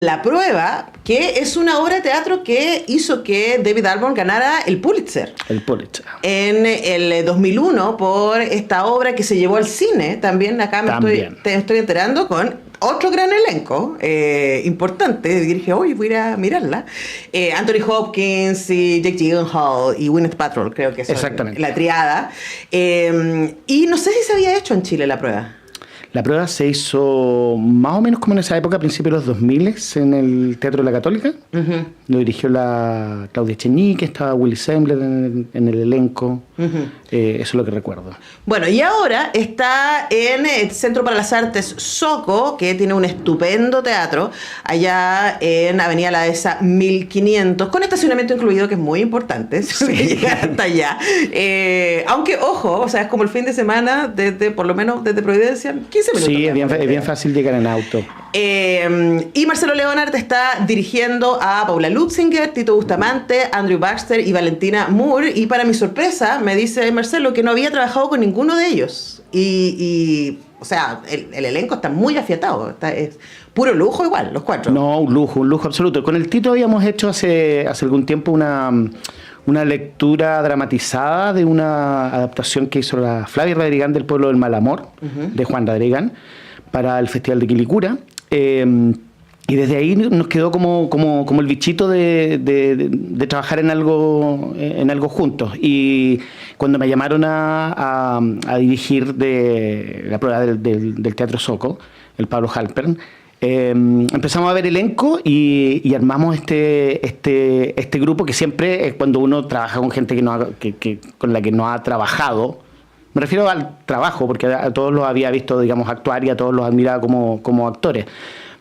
La Prueba, que es una obra de teatro que hizo que David Albarn ganara el Pulitzer. El Pulitzer. En el 2001 por esta obra que se llevó al cine. También acá te estoy enterando con otro gran elenco importante. Y dije, oye, voy a ir a mirarla. Anthony Hopkins y Jake Gyllenhaal y Gwyneth Paltrow, creo que son la triada. Y no sé si se había hecho en Chile La Prueba. La Prueba se hizo más o menos como en esa época, a principios de los 2000, en el Teatro de la Católica. Uh-huh. Lo dirigió la Claudia Echenique, estaba Willy Sembler en el elenco. Uh-huh. Eso es lo que recuerdo. Bueno, y ahora está en el Centro para las Artes Soco, que tiene un estupendo teatro, allá en Avenida La Dehesa 1500, con estacionamiento incluido, que es muy importante, llegar hasta allá. Aunque, ojo, o sea, es como el fin de semana, por lo menos desde Providencia, 15 minutos. Sí, es bien fácil llegar en auto. Y Marcelo Leonard está dirigiendo a Paula Lutzinger, Tito Bustamante, Andrew Baxter y Valentina Moore. Y para mi sorpresa, me dice Marcelo que no había trabajado con ninguno de ellos. O sea, el elenco está muy afiatado. Es puro lujo igual, los cuatro. No, un lujo absoluto. Con el Tito habíamos hecho hace algún tiempo una lectura dramatizada de una adaptación que hizo la Flavia Radrigán del Pueblo del Mal Amor, uh-huh, de Juan Radrigán, para el Festival de Quilicura. Y desde ahí nos quedó como el bichito de trabajar en algo juntos. Y cuando me llamaron a dirigir de la prueba del Teatro Soco, el Pablo Halpern, empezamos a ver elenco y armamos este grupo que siempre es cuando uno trabaja con gente con la que no ha trabajado. Me refiero al trabajo, porque a todos los había visto, digamos, actuar y a todos los admiraba como actores.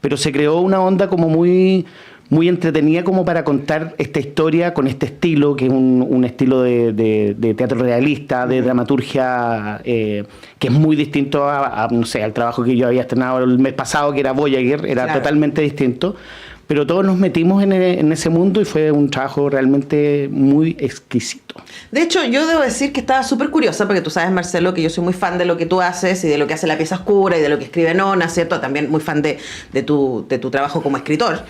Pero se creó una onda como muy entretenida como para contar esta historia con este estilo, que es un estilo de teatro realista, de dramaturgia, que es muy distinto no sé, al trabajo que yo había estrenado el mes pasado, que era Voyager, era claro, totalmente distinto. Pero todos nos metimos en ese mundo y fue un trabajo realmente muy exquisito. De hecho, yo debo decir que estaba súper curiosa, porque tú sabes, Marcelo, que yo soy muy fan de lo que tú haces y de lo que hace La Pieza Oscura y de lo que escribe Nona, ¿cierto? También muy fan de tu trabajo como escritor.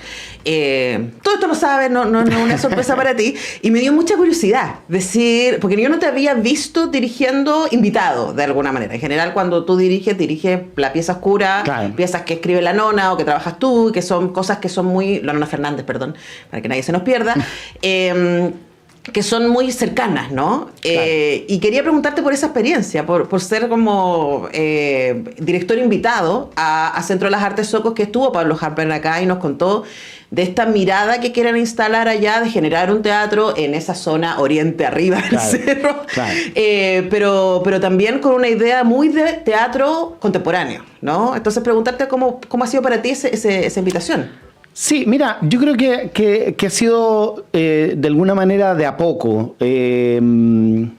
Todo esto lo sabes, no es una sorpresa para ti. Y me dio mucha curiosidad decir, porque yo no te había visto dirigiendo invitado, de alguna manera. En general, cuando tú diriges La Pieza Oscura, claro, piezas que escribe la Nona o que trabajas tú, que son cosas que son muy... La Nona Fernández, perdón, para que nadie se nos pierda. Que son muy cercanas, ¿no? Claro. Y quería preguntarte por esa experiencia, por ser como director invitado a Centro de las Artes Socos, que estuvo Pablo Halpern acá y nos contó de esta mirada que quieren instalar allá, de generar un teatro en esa zona oriente arriba del cerro, claro, pero también con una idea muy de teatro contemporáneo, ¿no? Entonces preguntarte cómo ha sido para ti esa invitación. Sí, mira, yo creo que ha sido de alguna manera de a poco. Pero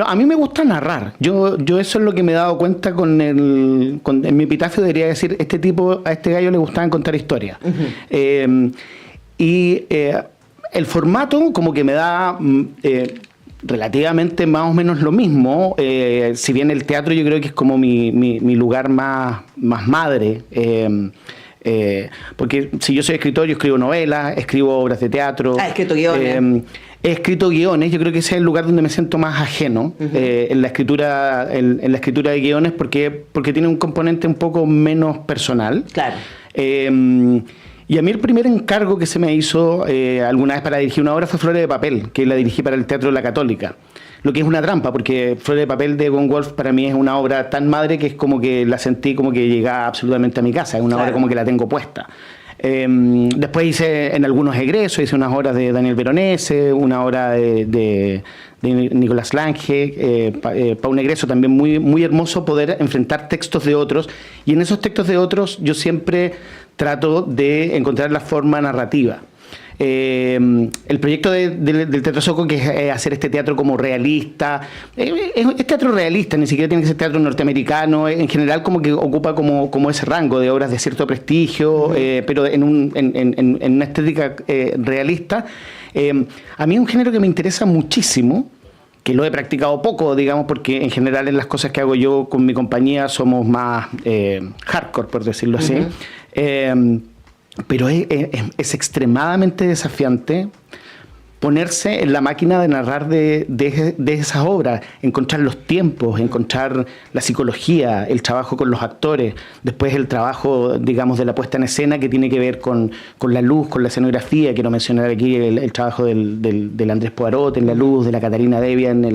a mí me gusta narrar. Yo eso es lo que me he dado cuenta en mi epitafio debería decir, a este gallo le gustaban contar historias. Uh-huh. El formato como que me da relativamente más o menos lo mismo. Si bien el teatro yo creo que es como mi lugar más madre. Porque si yo soy escritor, yo escribo novelas, escribo obras de teatro. He escrito guiones. He escrito guiones, yo creo que ese es el lugar donde me siento más ajeno, uh-huh, en la escritura de guiones, porque tiene un componente un poco menos personal. Claro. Y a mí el primer encargo que se me hizo alguna vez para dirigir una obra fue Flores de Papel, que la dirigí para el Teatro de la Católica. Lo que es una trampa, porque Flores de Papel de Egon Wolf para mí es una obra tan madre que es como que la sentí como que llegaba absolutamente a mi casa, es una obra como que la tengo puesta. Después hice en algunos egresos, hice unas obras de Daniel Veronese, una obra de Nicolás Lange, para un egreso también muy, muy hermoso poder enfrentar textos de otros, y en esos textos de otros yo siempre trato de encontrar la forma narrativa. El proyecto del Teatro Soco, que es hacer este teatro como realista, es teatro realista, ni siquiera tiene que ser teatro norteamericano, en general como que ocupa como ese rango de obras de cierto prestigio, pero en una estética realista. A mí es un género que me interesa muchísimo, que lo he practicado poco, digamos, porque en general en las cosas que hago yo con mi compañía somos más hardcore, por decirlo así. pero es extremadamente desafiante ponerse en la máquina de narrar de esas obras, encontrar los tiempos, encontrar la psicología, el trabajo con los actores, después el trabajo, digamos, de la puesta en escena que tiene que ver con la luz, con la escenografía. Quiero mencionar aquí el trabajo del Andrés Poirot en la luz, de la Catarina Devia en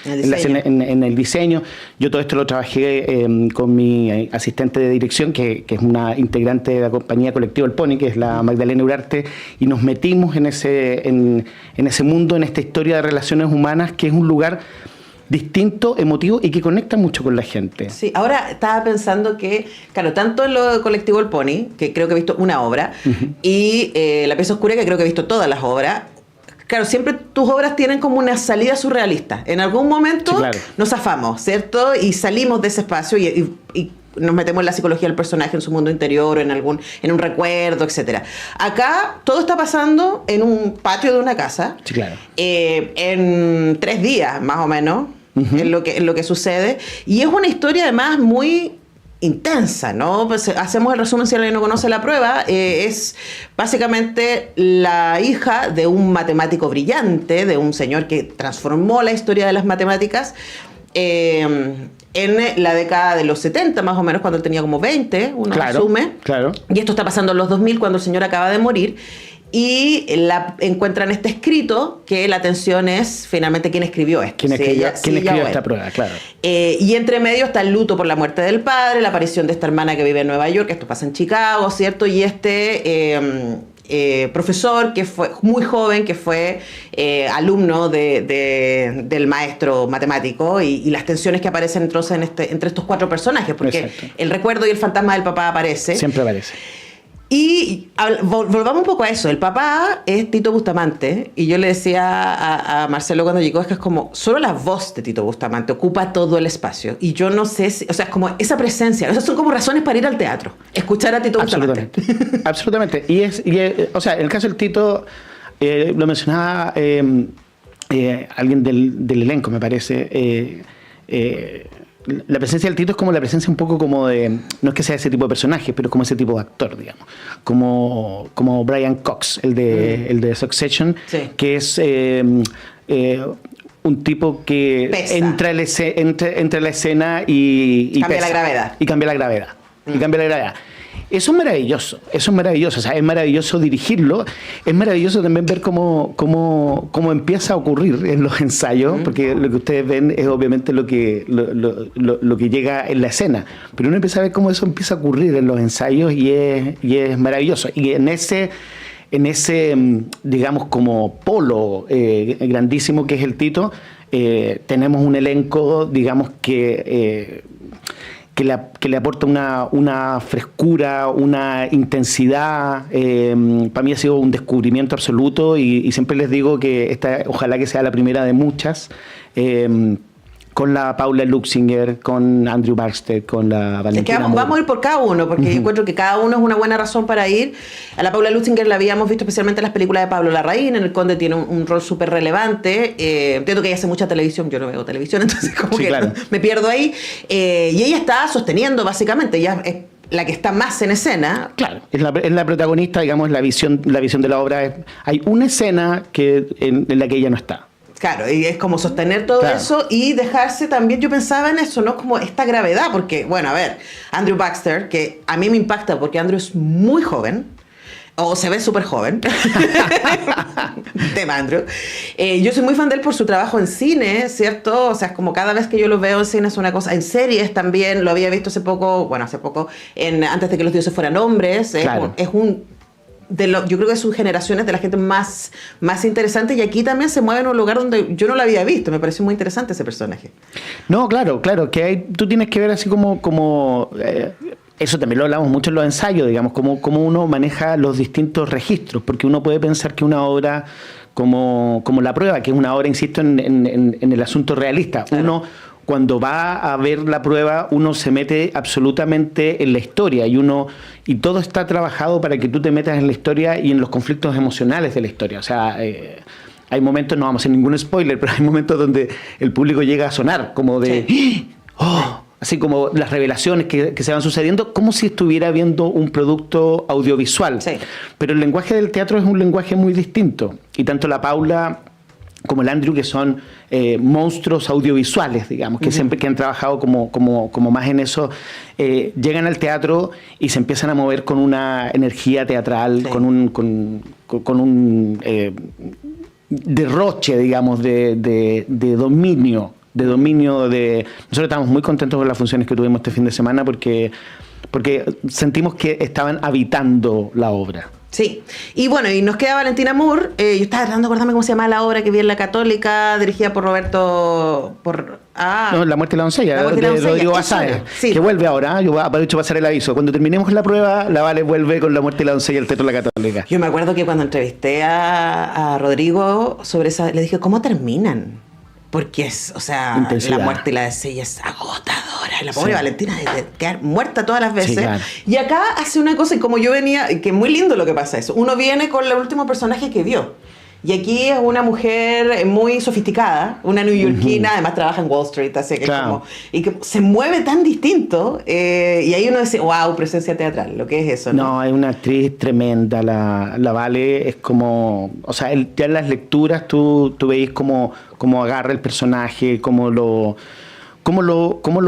el diseño. Yo todo esto lo trabajé con mi asistente de dirección, que es una integrante de la compañía Colectivo El Pony, que es la Magdalena Urarte, y nos metimos en ese mundo, en esta historia de relaciones humanas, que es un lugar distinto, emotivo y que conecta mucho con la gente. Sí, ahora estaba pensando que, claro, tanto en lo de Colectivo El Pony, que creo que he visto una obra, y La pieza oscura, que creo que he visto todas las obras. Claro, siempre tus obras tienen como una salida surrealista. En algún momento nos zafamos, ¿cierto? Y salimos de ese espacio y nos metemos en la psicología del personaje, en su mundo interior, o en un recuerdo, etcétera. Acá todo está pasando en un patio de una casa, en 3 días más o menos, en lo que sucede, y es una historia además muy intensa, ¿no? Pues hacemos el resumen si alguien no conoce la prueba. Es básicamente la hija de un matemático brillante, de un señor que transformó la historia de las matemáticas en la década de los 70, más o menos, cuando él tenía como 20, uno asume. Claro. Y esto está pasando en los 2000, cuando el señor acaba de morir. Y encuentran este escrito, que la atención es finalmente quién escribió esto. ¿Quién escribió esta prueba? Claro. Y entre medio está el luto por la muerte del padre, la aparición de esta hermana que vive en Nueva York, esto pasa en Chicago, ¿cierto? Y este profesor que fue muy joven, que fue alumno del maestro matemático, y las tensiones que aparecen entonces entre estos 4 personajes, porque el recuerdo y el fantasma del papá aparece. Siempre aparece. Y volvamos un poco a eso. El papá es Tito Bustamante, y yo le decía a Marcelo cuando llegó, es que es como, solo la voz de Tito Bustamante ocupa todo el espacio, y yo no sé si, o sea, es como esa presencia, esas son como razones para ir al teatro, escuchar a Tito Bustamante. Absolutamente. Y o sea, en el caso del Tito, lo mencionaba alguien del elenco, me parece, la presencia del Tito es como la presencia un poco como de, no es que sea ese tipo de personaje, pero como ese tipo de actor, digamos, como Brian Cox, el de Succession, que es un tipo que entra en la escena y cambia la gravedad. Y cambia la gravedad. Eso es maravilloso, o sea, es maravilloso dirigirlo, es maravilloso también ver cómo empieza a ocurrir en los ensayos, porque lo que ustedes ven es obviamente lo que llega en la escena, pero uno empieza a ver cómo eso empieza a ocurrir en los ensayos, y es maravilloso. Y en ese digamos, como polo grandísimo que es el Tito, tenemos un elenco, digamos, que le aporta una frescura, una intensidad. Para mí ha sido un descubrimiento absoluto, y siempre les digo que esta ojalá que sea la primera de muchas, con la Paula Luxinger, con Andrew Baxter, con la Valentina. Es que vamos a ir por cada uno, porque yo encuentro que cada uno es una buena razón para ir. A la Paula Luxinger la habíamos visto especialmente en las películas de Pablo Larraín. En El Conde tiene un rol súper relevante. Entiendo que ella hace mucha televisión, yo no veo televisión, entonces como me pierdo ahí. Y ella está sosteniendo, básicamente, ella es la que está más en escena. Claro, es la protagonista, digamos, la visión de la obra. Hay una escena en la que ella no está. Claro, y es como sostener todo eso y dejarse también, yo pensaba en eso, ¿no? Como esta gravedad, porque, bueno, a ver, Andrew Baxter, que a mí me impacta porque Andrew es muy joven, o se ve súper joven, tema Andrew. Yo soy muy fan de él por su trabajo en cine, ¿cierto? O sea, es como cada vez que yo lo veo en cine es una cosa, en series también, lo había visto hace poco, antes de que los dioses fueran hombres, yo creo que es sus generaciones de la gente más interesante, y aquí también se mueve en un lugar donde yo no lo había visto. Me pareció muy interesante ese personaje. No, claro, que tú tienes que ver así como eso también lo hablamos mucho en los ensayos, digamos, cómo uno maneja los distintos registros, porque uno puede pensar que una obra como La Prueba, que es una obra, insisto, en el asunto realista, uno cuando va a ver La Prueba, uno se mete absolutamente en la historia, y todo está trabajado para que tú te metas en la historia y en los conflictos emocionales de la historia. O sea, hay momentos, no vamos a hacer ningún spoiler, pero hay momentos donde el público llega a sonar como de ¡oh! así como las revelaciones que se van sucediendo, como si estuviera viendo un producto audiovisual. Sí. Pero el lenguaje del teatro es un lenguaje muy distinto. Y tanto la Paula como el Andrew, que son monstruos audiovisuales, digamos, que siempre que han trabajado como más en eso, llegan al teatro y se empiezan a mover con una energía teatral, con un derroche, digamos, de dominio. Nosotros estamos muy contentos con las funciones que tuvimos este fin de semana porque sentimos que estaban habitando la obra. Sí, y bueno, y nos queda Valentina Moore. Yo estaba tratando de acordarme cómo se llama la obra que vi en La Católica, dirigida por Roberto... No, La muerte de la doncella, de Rodrigo Basáez, sí. Que vuelve ahora. Yo aprovecho para pasar el aviso. Cuando terminemos con la prueba, la Vale vuelve con La muerte de la doncella al Teatro de La Católica. Yo me acuerdo que cuando entrevisté a Rodrigo sobre esa, le dije, ¿cómo terminan? Porque es, o sea, intensidad. La muerte y la doncella es agotadora. La pobre Valentina de quedar muerta todas las veces. Sí, claro. Y acá hace una cosa, y como yo venía, que es muy lindo lo que pasa eso. Uno viene con el último personaje que vio. Y aquí es una mujer muy sofisticada, una neoyorquina, además trabaja en Wall Street, así que claro. es como, y que se mueve tan distinto, y ahí uno dice, wow, presencia teatral, lo que es eso, ¿no? No, es una actriz tremenda, la Vale es como, o sea, ya en las lecturas tú veis cómo agarra el personaje, cómo lo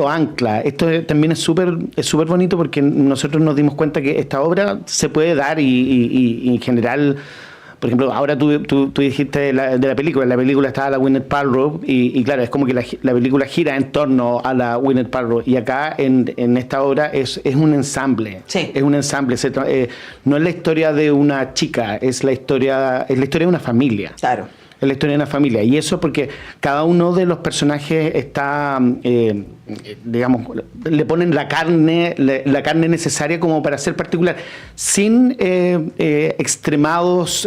ancla. Esto también es súper bonito porque nosotros nos dimos cuenta que esta obra se puede dar y en general... Por ejemplo, ahora tú dijiste de la película. En la película estaba la Gwyneth Paltrow y claro, es como que la película gira en torno a la Gwyneth Paltrow. Y acá en esta obra es un ensamble. Sí. Es un ensamble. No es la historia de una chica, es la historia de una familia. Claro. Es la historia de una familia. Y eso porque cada uno de los personajes está, digamos, le ponen la carne necesaria como para ser particular, sin extremados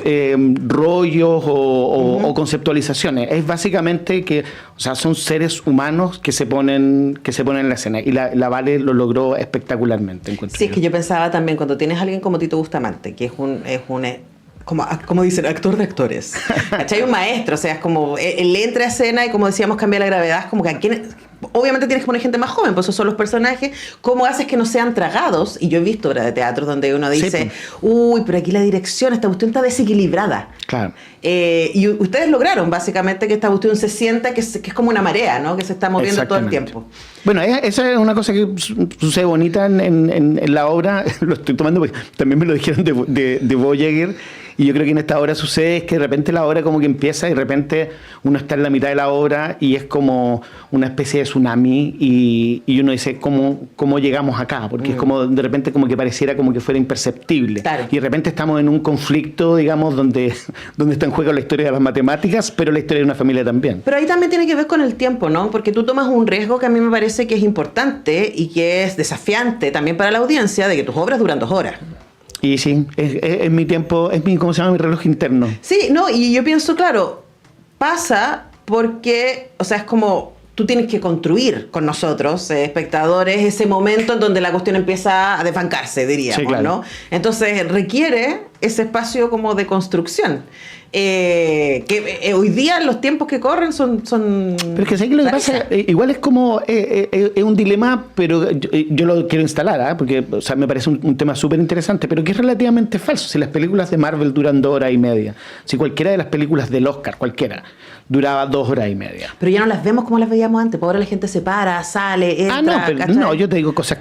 rollos o conceptualizaciones. Es básicamente que, o sea, son seres humanos que se ponen en la escena. Y la Vale lo logró espectacularmente, encuentro Sí, yo. es que yo pensaba también, cuando tienes a alguien como Tito Bustamante, que es un como dicen, actor de actores. ¿Cachai? Un maestro, o sea, es como, él entra a escena y como decíamos, cambia la gravedad, es como que a quien, obviamente tienes que poner gente más joven, pues esos son los personajes. ¿Cómo haces que no sean tragados? Y yo he visto obras de teatro donde uno dice, Sí, uy, pero aquí la dirección, esta cuestión está desequilibrada. Claro. Y ustedes lograron básicamente que esta cuestión se sienta que es como una marea, ¿no? Que se está moviendo todo el Exactamente. tiempo. Bueno, esa es una cosa que sucede bonita en la obra. Lo estoy tomando porque también me lo dijeron de Voyager. Y yo creo que en esta obra sucede es que de repente la obra como que empieza y de repente uno está en la mitad de la obra y es como una especie de tsunami y uno dice, ¿cómo llegamos acá? Porque es como de repente como que pareciera como que fuera imperceptible. Claro. Y de repente estamos en un conflicto, digamos, donde está en juego la historia de las matemáticas, pero la historia de una familia también. Pero ahí también tiene que ver con el tiempo, ¿no? Porque tú tomas un riesgo que a mí me parece que es importante y que es desafiante también para la audiencia, de que tus obras duran 2 horas. Y sí, es mi tiempo, ¿cómo se llama? Mi reloj interno. Sí, no, y yo pienso, claro, pasa porque, o sea, es como tú tienes que construir con nosotros, espectadores, ese momento en donde la cuestión empieza a desbancarse, diríamos, Sí, claro. ¿no? Entonces requiere ese espacio como de construcción. Que hoy día los tiempos que corren son Pero es que sé que lo que pasa, igual es como es un dilema, pero yo lo quiero instalar, porque o sea, me parece un tema súper interesante, pero que es relativamente falso. Si las películas de Marvel duran 2 horas y media, si cualquiera de las películas del Oscar, cualquiera, duraba 2 horas y media. Pero ya no las vemos como las veíamos antes, porque ahora la gente se para, sale, entra, No, yo te digo cosas,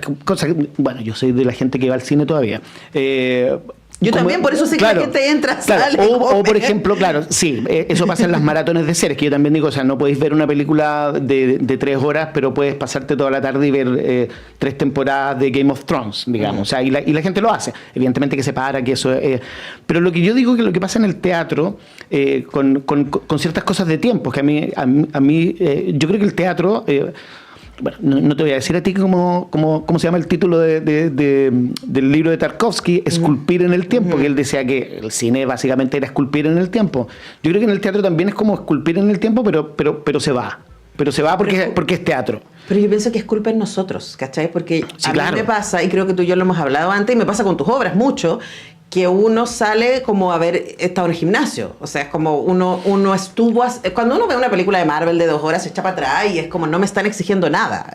bueno, yo soy de la gente que va al cine todavía. Yo también, por eso sé que la gente entra, sale. O por ejemplo, claro, sí, eso pasa en las maratones de series, que yo también digo, o sea, no podéis ver una película de 3 horas, pero puedes pasarte toda la tarde y ver 3 temporadas de Game of Thrones, digamos. O sea, y la gente lo hace. Evidentemente que se para, que eso es... pero lo que yo digo que lo que pasa en el teatro, con ciertas cosas de tiempo, que a mí yo creo que el teatro... bueno, no te voy a decir a ti cómo se llama el título del libro de Tarkovsky, Esculpir en el tiempo, que él decía que el cine básicamente era esculpir en el tiempo. Yo creo que en el teatro también es como esculpir en el tiempo, pero se va. Pero se va porque es teatro. Pero yo pienso que es culpa en nosotros, ¿cachai? Porque Sí, a claro. mí me pasa, y creo que tú y yo lo hemos hablado antes, y me pasa con tus obras mucho, que uno sale como a haber estado en el gimnasio. O sea, es como uno estuvo... Cuando uno ve una película de Marvel de 2 horas, se echa para atrás y es como no me están exigiendo nada.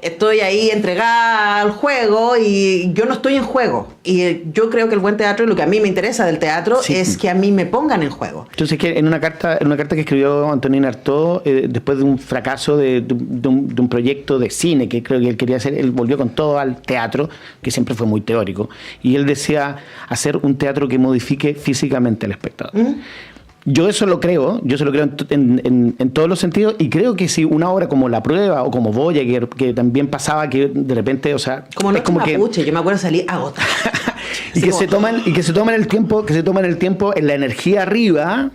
Estoy ahí entregada al juego y yo no estoy en juego. Y yo creo que el buen teatro, y lo que a mí me interesa del teatro, es que a mí me pongan en juego. Entonces, que en una carta que escribió Antonín Artaud, después de un fracaso de un proyecto de cine que creo que él quería hacer, él volvió con todo al teatro, que siempre fue muy teórico. Y él decía hacer un teatro que modifique físicamente al espectador. Yo eso lo creo en todos los sentidos, y creo que si una obra como La Prueba o como Voyager, que también pasaba que de repente, o sea, como Noche Mapuche, yo me acuerdo salir agotada. y que se toman el tiempo en la energía arriba,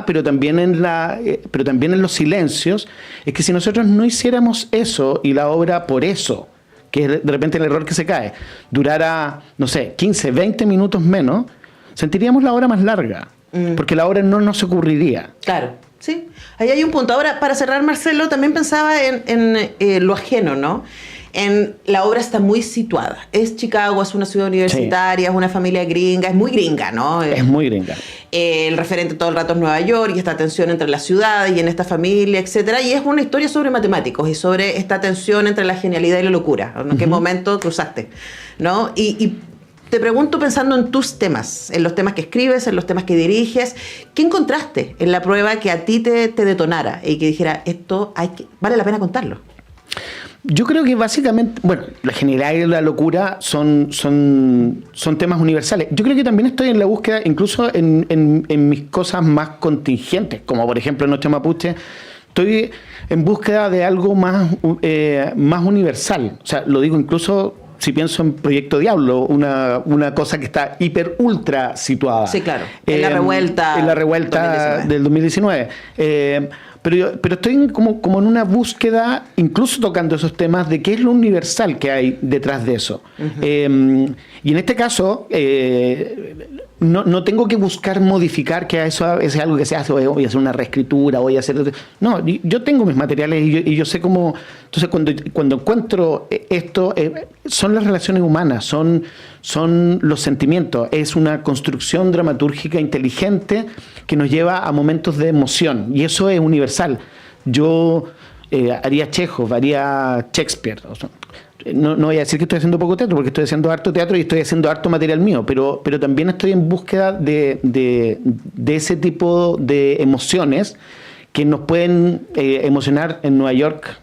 pero también en los silencios. Es que si nosotros no hiciéramos eso y la obra por eso, que es de repente el error que se cae, durara, no sé, 15, 20 minutos menos, sentiríamos la obra más larga. Porque la obra no nos ocurriría. Claro, sí. Ahí hay un punto. Ahora, para cerrar, Marcelo, también pensaba en lo ajeno, ¿no? La obra está muy situada. Es Chicago, es una ciudad universitaria, es una familia gringa, es muy gringa, ¿no? Es muy gringa. El referente todo el rato es Nueva York y esta tensión entre la ciudad y en esta familia, etcétera. Y es una historia sobre matemáticos y sobre esta tensión entre la genialidad y la locura. ¿En qué momento cruzaste? ¿No? Y te pregunto, pensando en tus temas, en los temas que escribes, en los temas que diriges, ¿qué encontraste en La Prueba que a ti te detonara y que dijera, esto vale la pena contarlo? Yo creo que básicamente, bueno, la genialidad y la locura son temas universales. Yo creo que también estoy en la búsqueda, incluso en mis cosas más contingentes, como por ejemplo Noche Mapuche. Estoy en búsqueda de algo más universal. O sea, lo digo incluso si pienso en Proyecto Diablo, una cosa que está hiper ultra situada. Sí, claro. En la revuelta. En la revuelta 2019. Del 2019. Pero estoy como en una búsqueda, incluso tocando esos temas, de qué es lo universal que hay detrás de eso. Y en este caso, no tengo que buscar modificar que eso es algo que se hace, voy a hacer una reescritura, voy a hacer... No, yo tengo mis materiales y yo sé cómo... Entonces, cuando encuentro esto, son las relaciones humanas, son los sentimientos, es una construcción dramatúrgica inteligente que nos lleva a momentos de emoción, y eso es universal. Yo haría Chekhov, haría Shakespeare. O sea, no voy a decir que estoy haciendo poco teatro, porque estoy haciendo harto teatro y estoy haciendo harto material mío, pero también estoy en búsqueda de ese tipo de emociones que nos pueden emocionar en Nueva York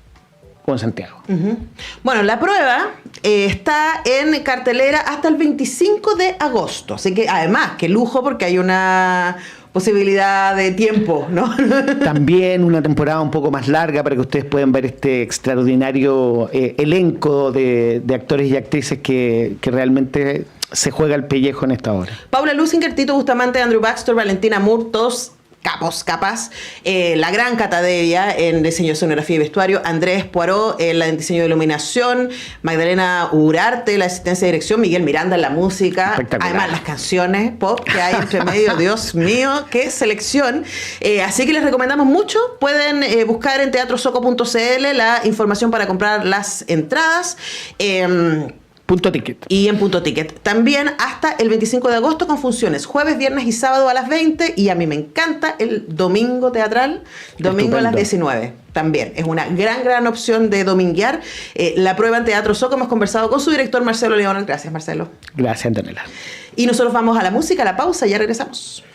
o en Santiago. Bueno, La Prueba está en cartelera hasta el 25 de agosto. Así que, además, qué lujo, porque hay una posibilidad de tiempo, ¿no? También una temporada un poco más larga para que ustedes puedan ver este extraordinario elenco de actores y actrices que realmente se juega el pellejo en esta obra. Paula Lusinger, Tito Bustamante, Andrew Baxter, Valentina Moore, todos capas, la gran Cata Devia en diseño de escenografía y vestuario, Andrés Poirot en el diseño de iluminación, Magdalena Urarte la asistencia de dirección, Miguel Miranda en la música, además las canciones pop que hay entre medio, Dios mío, qué selección. Así que les recomendamos mucho. Pueden buscar en teatrosoco.cl la información para comprar las entradas. Punto Ticket. Y en Punto Ticket. También hasta el 25 de agosto con funciones jueves, viernes y sábado a las 20. Y a mí me encanta el domingo teatral, domingo a las 19. También es una gran opción de dominguear. La Prueba en Teatro Soco. Hemos conversado con su director Marcelo León. Gracias, Marcelo. Gracias, Antonella. Y nosotros vamos a la música, a la pausa, y ya regresamos.